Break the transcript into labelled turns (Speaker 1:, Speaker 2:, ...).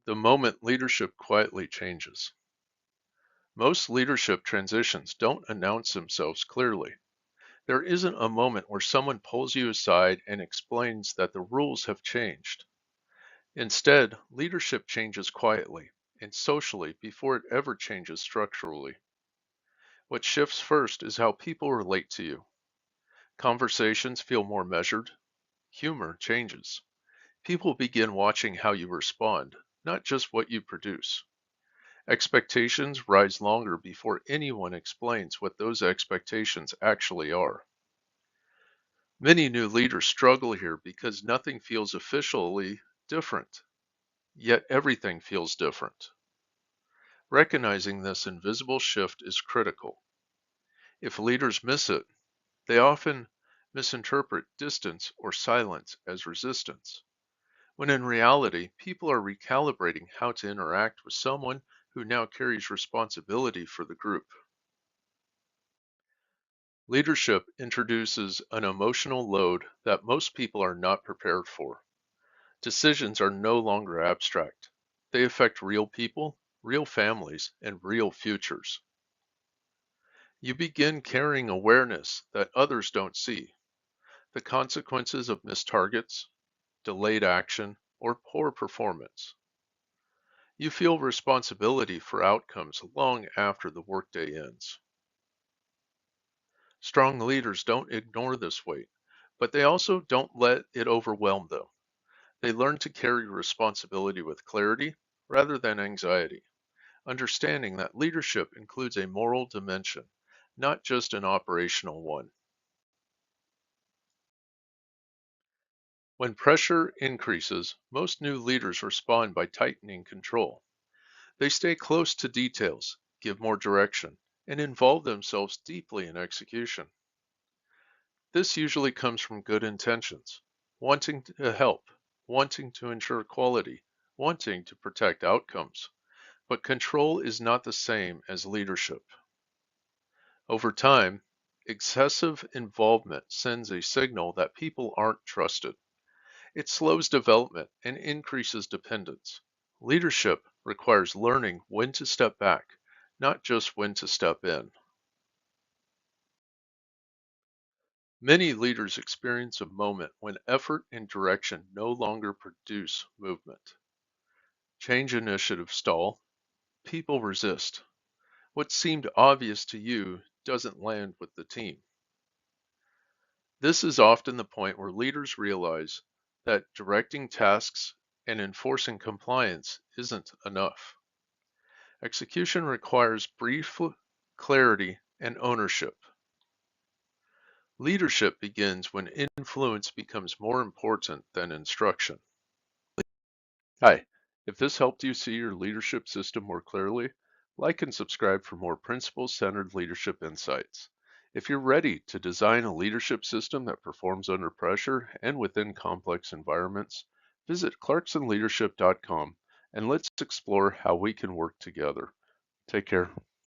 Speaker 1: The moment leadership quietly changes. Most leadership transitions don't announce themselves clearly. There isn't a moment where someone pulls you aside and explains that the rules have changed. Instead, leadership changes quietly and socially before it ever changes structurally. What shifts first is how people relate to you. Conversations feel more measured. Humor changes. People begin watching how you respond, not just what you produce. Expectations rise longer before anyone explains what those expectations actually are. Many new leaders struggle here because nothing feels officially different, yet everything feels different. Recognizing this invisible shift is critical. If leaders miss it, they often misinterpret distance or silence as resistance, when in reality, people are recalibrating how to interact with someone who now carries responsibility for the group. Leadership introduces an emotional load that most people are not prepared for. Decisions are no longer abstract. They affect real people, real families, and real futures. You begin carrying awareness that others don't see, the consequences of missed targets, delayed action, or poor performance. You feel responsibility for outcomes long after the workday ends. Strong leaders don't ignore this weight, but they also don't let it overwhelm them. They learn to carry responsibility with clarity rather than anxiety, understanding that leadership includes a moral dimension, not just an operational one. When pressure increases, most new leaders respond by tightening control. They stay close to details, give more direction, and involve themselves deeply in execution. This usually comes from good intentions, wanting to help, wanting to ensure quality, wanting to protect outcomes. But control is not the same as leadership. Over time, excessive involvement sends a signal that people aren't trusted. It slows development and increases dependence. Leadership requires learning when to step back, not just when to step in. Many leaders experience a moment when effort and direction no longer produce movement. Change initiatives stall, people resist. What seemed obvious to you doesn't land with the team. This is often the point where leaders realize that directing tasks and enforcing compliance isn't enough. Execution requires brief clarity and ownership. Leadership begins when influence becomes more important than instruction. Hi, if this helped you see your leadership system more clearly, like and subscribe for more principle-centered leadership insights. If you're ready to design a leadership system that performs under pressure and within complex environments, visit clarksonleadership.com and let's explore how we can work together. Take care.